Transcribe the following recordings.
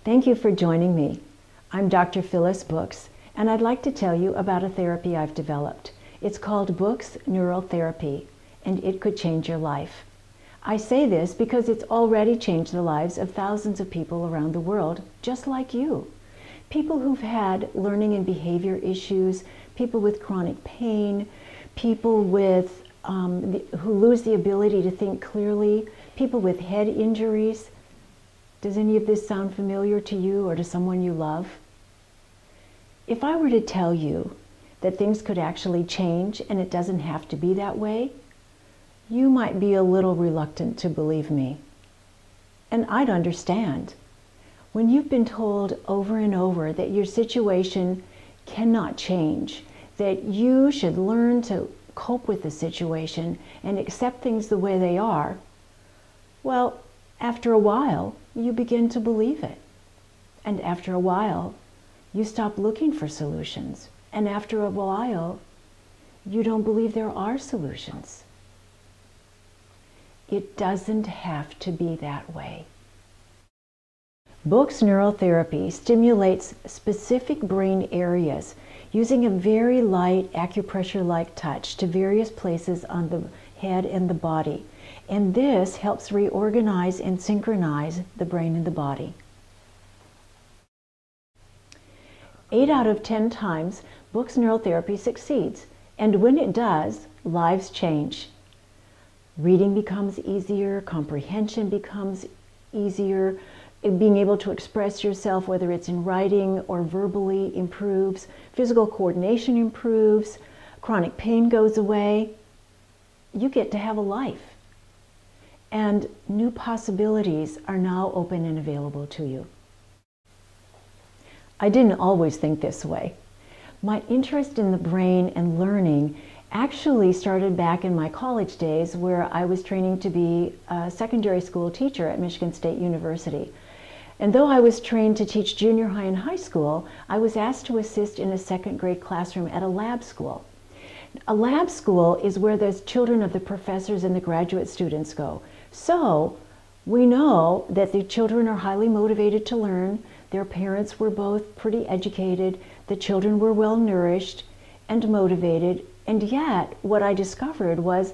Thank you for joining me. I'm Dr. Phyllis Books, and I'd like to tell you about a therapy I've developed. It's called Books Neurotherapy, and it could change your life. I say this because it's already changed the lives of thousands of people around the world, just like you. People who've had learning and behavior issues, people with chronic pain, people with who lose the ability to think clearly, people with head injuries. Does any of this sound familiar to you or to someone you love? If I were to tell you that things could actually change and it doesn't have to be that way, you might be a little reluctant to believe me. And I'd understand. When you've been told over and over that your situation cannot change, that you should learn to cope with the situation and accept things the way they are, well, after a while, you begin to believe it. And after a while, you stop looking for solutions. And after a while, you don't believe there are solutions. It doesn't have to be that way. Books Neurotherapy stimulates specific brain areas using a very light acupressure-like touch to various places on the head and the body. And this helps reorganize and synchronize the brain and the body. 8 out of 10 times, Books Neurotherapy succeeds. And when it does, lives change. Reading becomes easier, comprehension becomes easier, being able to express yourself, whether it's in writing or verbally, improves, physical coordination improves, chronic pain goes away. You get to have a life. And new possibilities are now open and available to you. I didn't always think this way. My interest in the brain and learning actually started back in my college days, where I was training to be a secondary school teacher at Michigan State University. And though I was trained to teach junior high and high school, I was asked to assist in a second grade classroom at a lab school. A lab school is where the children of the professors and the graduate students go. So we know that the children are highly motivated to learn. Their parents were both pretty educated. The children were well nourished and motivated. And yet what I discovered was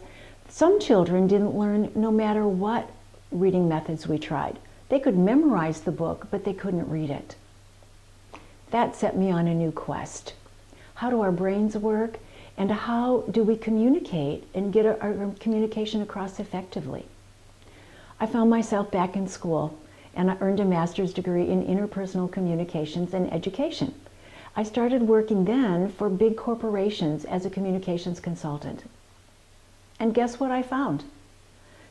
some children didn't learn no matter what reading methods we tried. They could memorize the book, but they couldn't read it. That set me on a new quest. How do our brains work? And how do we communicate and get our communication across effectively? I found myself back in school, and I earned a master's degree in interpersonal communications and education. I started working then for big corporations as a communications consultant. And guess what I found?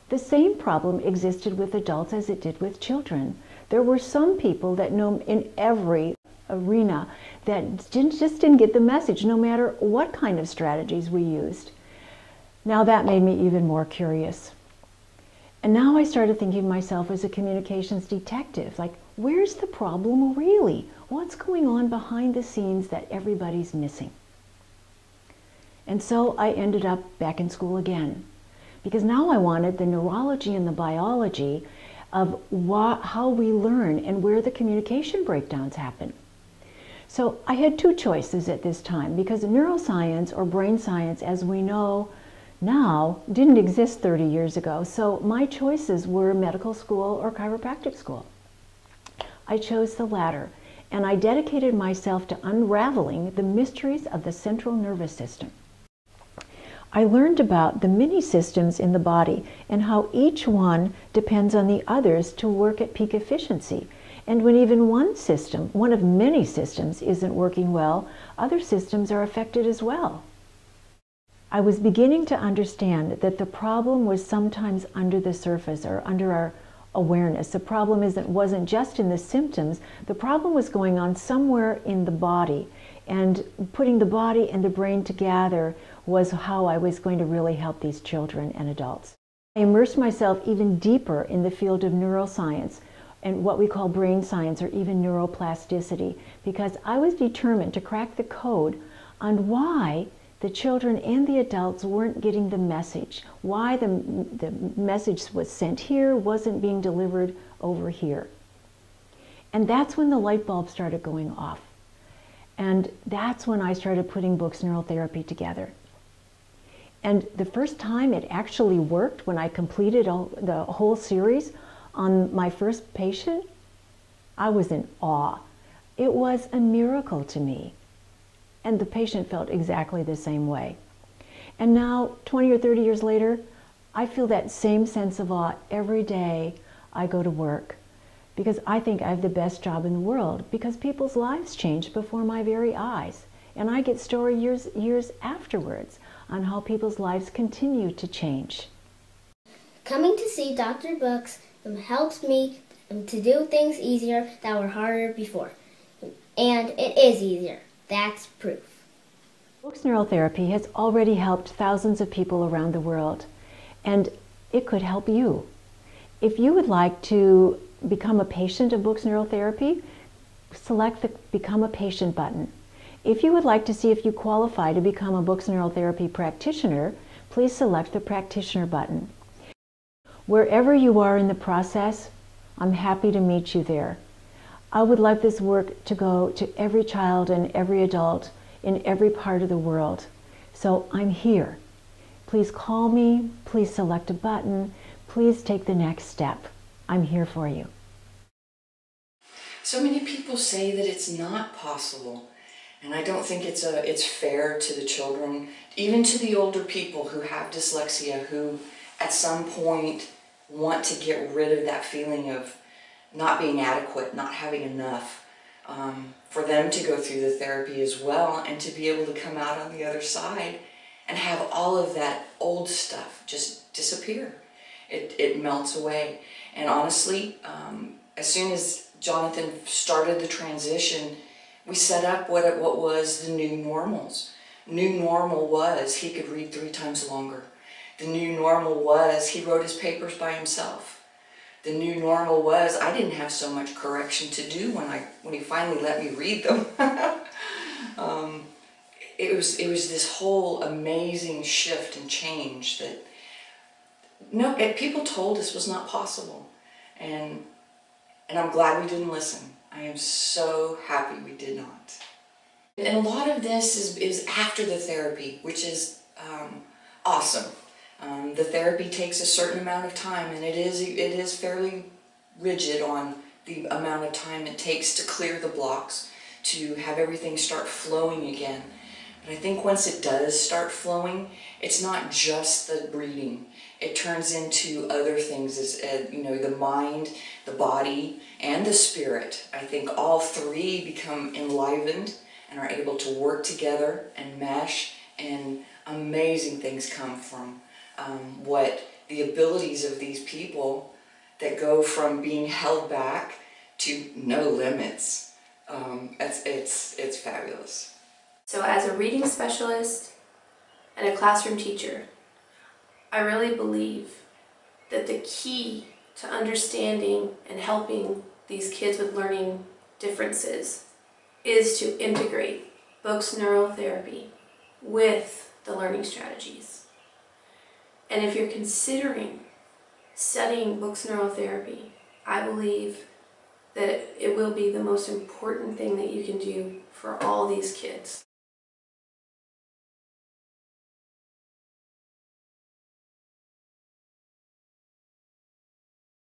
The same problem existed with adults as it did with children. There were some people that know in every arena that just didn't get the message, no matter what kind of strategies we used. Now that made me even more curious. And now I started thinking of myself as a communications detective, like, where's the problem really? What's going on behind the scenes that everybody's missing? And so I ended up back in school again, because now I wanted the neurology and the biology of how we learn and where the communication breakdowns happen. So I had two choices at this time, because neuroscience or brain science, as we know now, didn't exist 30 years ago. So my choices were medical school or chiropractic school. I chose the latter, and I dedicated myself to unraveling the mysteries of the central nervous system. I learned about the many systems in the body and how each one depends on the others to work at peak efficiency. And when even one system, one of many systems, isn't working well, other systems are affected as well. I was beginning to understand that the problem was sometimes under the surface or under our awareness. The problem wasn't just in the symptoms. The problem was going on somewhere in the body. And putting the body and the brain together was how I was going to really help these children and adults. I immersed myself even deeper in the field of neuroscience and what we call brain science, or even neuroplasticity, because I was determined to crack the code on why the children and the adults weren't getting the message, why the message was sent here wasn't being delivered over here. And that's when the light bulb started going off. And that's when I started putting books neurotherapy together. And the first time it actually worked, when I completed the whole series on my first patient, I was in awe. It was a miracle to me. And the patient felt exactly the same way. And now, 20 or 30 years later, I feel that same sense of awe every day I go to work, because I think I have the best job in the world, because people's lives change before my very eyes. And I get story years afterwards on how people's lives continue to change. Coming to see Dr. Brooks helps me to do things easier that were harder before. And it is easier. That's proof. Books neurotherapy has already helped thousands of people around the world, and it could help you. If you would like to become a patient of Books neurotherapy, select the Become a Patient button. If you would like to see if you qualify to become a Books neurotherapy practitioner, please select the Practitioner button. Wherever you are in the process, I'm happy to meet you there. I would like this work to go to every child and every adult in every part of the world. So I'm here. Please call me, please select a button, please take the next step. I'm here for you. So many people say that it's not possible, and I don't think it's fair to the children, even to the older people who have dyslexia, who at some point want to get rid of that feeling of not being adequate, not having enough, for them to go through the therapy as well, and to be able to come out on the other side and have all of that old stuff just disappear. It melts away. And honestly, as soon as Jonathan started the transition, we set up what was the new normals. New normal was he could read 3 times longer. The new normal was he wrote his papers by himself. The new normal was I didn't have so much correction to do when he finally let me read them. It was this whole amazing shift and change that people told us was not possible, and I'm glad we didn't listen. I am so happy we did not. And a lot of this is after the therapy, which is awesome. The therapy takes a certain amount of time, and it is fairly rigid on the amount of time it takes to clear the blocks, to have everything start flowing again. But I think once it does start flowing, it's not just the reading. It turns into other things, the mind, the body, and the spirit. I think all three become enlivened and are able to work together and mesh, and amazing things come from what the abilities of these people that go from being held back to no limits. It's fabulous. So as a reading specialist and a classroom teacher, I really believe that the key to understanding and helping these kids with learning differences is to integrate Books neurotherapy with the learning strategies. And if you're considering studying Books neurotherapy, I believe that it will be the most important thing that you can do for all these kids.